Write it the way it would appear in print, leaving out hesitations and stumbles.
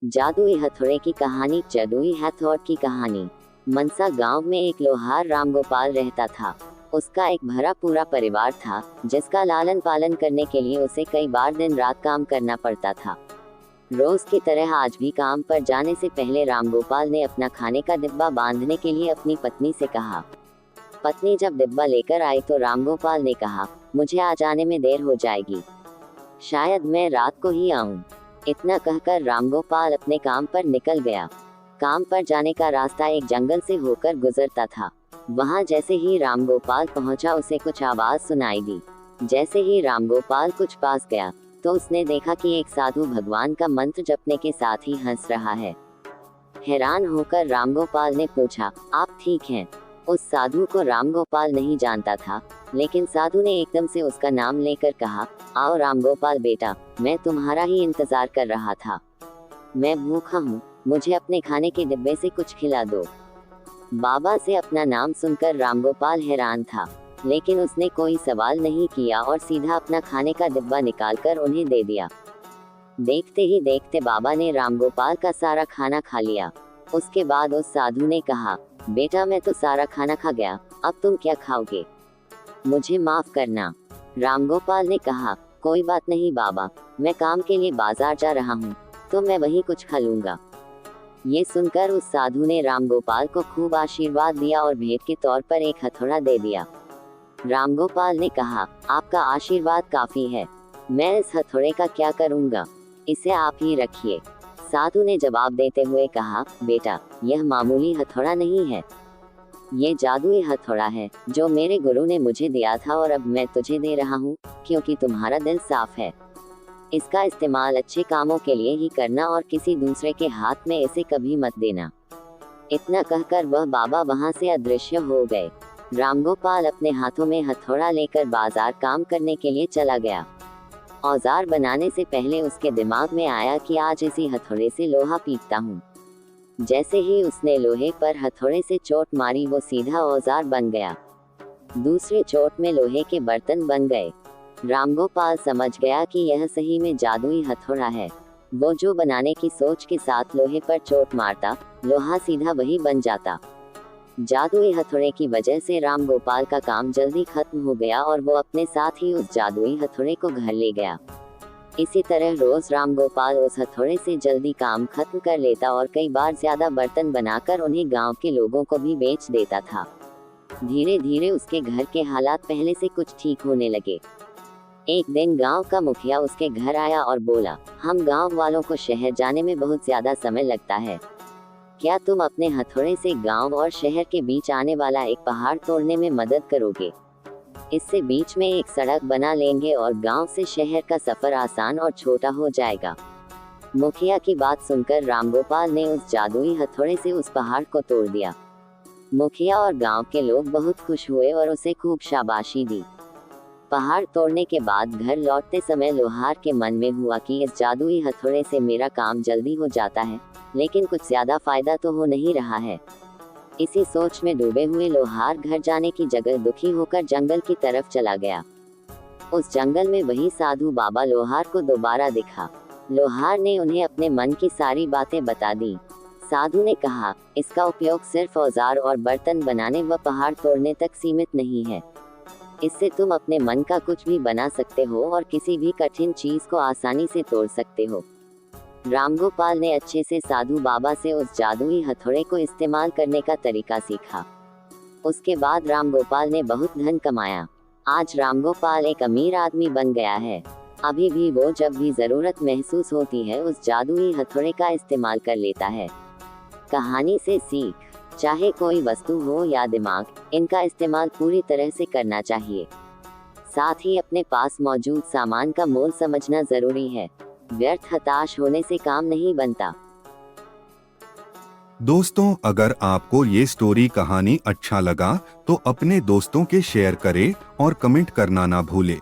जादुई हथौड़े की कहानी। जादुई हथौड़े की कहानी। मनसा गांव में एक लोहार रामगोपाल रहता था। उसका एक भरा पूरा परिवार था, जिसका लालन पालन करने के लिए उसे कई बार दिन रात काम करना पड़ता था। रोज की तरह आज भी काम पर जाने से पहले रामगोपाल ने अपना खाने का डिब्बा बांधने के लिए अपनी पत्नी से कहा। पत्नी जब डिब्बा लेकर आई तो रामगोपाल ने कहा, मुझे आज आने में देर हो जाएगी, शायद मैं रात को ही आऊं। इतना कहकर रामगोपाल अपने काम पर निकल गया। काम पर जाने का रास्ता एक जंगल से होकर गुजरता था। वहां जैसे ही रामगोपाल पहुंचा उसे कुछ आवाज सुनाई दी। जैसे ही रामगोपाल कुछ पास गया तो उसने देखा कि एक साधु भगवान का मंत्र जपने के साथ ही हंस रहा है। हैरान होकर रामगोपाल ने पूछा, आप ठीक हैं? उस साधु को रामगोपाल नहीं जानता था, लेकिन साधु ने एकदम से उसका नाम लेकर कहा, आओ रामगोपाल बेटा, मैं तुम्हारा ही इंतजार कर रहा था। मैं भूखा हूँ, मुझे अपने खाने के डिब्बे से कुछ खिला दो। बाबा से अपना नाम सुनकर रामगोपाल हैरान था, लेकिन उसने कोई सवाल नहीं किया और सीधा अपना खाने का डिब्बा निकालकर उन्हें दे दिया। देखते ही देखते बाबा ने रामगोपाल का सारा खाना खा लिया। उसके बाद उस साधु ने कहा, बेटा मैं तो सारा खाना खा गया, अब तुम क्या खाओगे? मुझे माफ करना। रामगोपाल ने कहा, कोई बात नहीं बाबा, मैं काम के लिए बाजार जा रहा हूँ, तो मैं वहीं कुछ खा लूंगा। ये सुनकर उस साधु ने रामगोपाल को खूब आशीर्वाद दिया और भेंट के तौर पर एक हथौड़ा दे दिया। रामगोपाल ने कहा, आपका आशीर्वाद काफी है, मैं इस हथौड़े का क्या करूँगा, इसे आप ही रखिए। साधु ने जवाब देते हुए कहा, बेटा यह मामूली हथौड़ा नहीं है, ये जादुई हथौड़ा है जो मेरे गुरु ने मुझे दिया था और अब मैं तुझे दे रहा हूँ, क्योंकि तुम्हारा दिल साफ है। इसका इस्तेमाल अच्छे कामों के लिए ही करना और किसी दूसरे के हाथ में इसे कभी मत देना। इतना कहकर वह बाबा वहां से अदृश्य हो गए। रामगोपाल अपने हाथों में हथौड़ा लेकर बाजार काम करने के लिए चला गया। औजार बनाने से पहले उसके दिमाग में आया कि आज इसी हथौड़े से लोहा पीटता हूँ। जैसे ही उसने लोहे पर हथौड़े से चोट मारी वो सीधा औजार बन गया। दूसरी चोट में लोहे के बर्तन बन गए। रामगोपाल समझ गया कि यह सही में जादुई हथौड़ा है। वो जो बनाने की सोच के साथ लोहे पर चोट मारता, लोहा सीधा वही बन जाता। जादुई हथौड़े की वजह से रामगोपाल का काम जल्दी खत्म हो गया और वो अपने साथ ही उस जादुई हथौड़े को घर ले गया। इसी तरह रोज रामगोपाल उस हथौड़े से जल्दी काम खत्म कर लेता और कई बार ज्यादा बर्तन बनाकर उन्हें गांव के लोगों को भी बेच देता था। धीरे धीरे उसके घर के हालात पहले से कुछ ठीक होने लगे। एक दिन गांव का मुखिया उसके घर आया और बोला, हम गांव वालों को शहर जाने में बहुत ज्यादा समय लगता है, क्या तुम अपने हथौड़े से गांव और शहर के बीच आने वाला एक पहाड़ तोड़ने में मदद करोगे? इससे बीच में एक सड़क बना लेंगे और गांव से शहर का सफर आसान और छोटा हो जाएगा। मुखिया की बात सुनकर रामगोपाल ने उस जादुई हथौड़े से उस पहाड़ को तोड़ दिया। मुखिया और गांव के लोग बहुत खुश हुए और उसे खूब शाबाशी दी। पहाड़ तोड़ने के बाद घर लौटते समय लोहार के मन में हुआ कि इस जादुई हथौड़े से मेरा काम जल्दी हो जाता है, लेकिन कुछ ज्यादा फायदा तो हो नहीं रहा है। इसी सोच में डूबे हुए लोहार घर जाने की जगह दुखी होकर जंगल की तरफ चला गया। उस जंगल में वही साधु बाबा लोहार को दोबारा दिखा। लोहार ने उन्हें अपने मन की सारी बातें बता दी। साधु ने कहा, इसका उपयोग सिर्फ औजार और बर्तन बनाने व पहाड़ तोड़ने तक सीमित नहीं है, इससे तुम अपने मन का कुछ भी बना सकते हो और किसी भी कठिन चीज को आसानी से तोड़ सकते हो। रामगोपाल ने अच्छे से साधु बाबा से उस जादुई हथौड़े को इस्तेमाल करने का तरीका सीखा। उसके बाद रामगोपाल ने बहुत धन कमाया। आज रामगोपाल एक अमीर आदमी बन गया है। अभी भी वो जब भी जरूरत महसूस होती है उस जादुई हथौड़े का इस्तेमाल कर लेता है। कहानी से सीख, चाहे कोई वस्तु हो या दिमाग, इनका इस्तेमाल पूरी तरह से करना चाहिए। साथ ही अपने पास मौजूद सामान का मोल समझना जरूरी है। व्यर्थ हताश होने से काम नहीं बनता। दोस्तों, अगर आपको ये स्टोरी कहानी अच्छा लगा तो अपने दोस्तों के शेयर करें और कमेंट करना ना भूलें।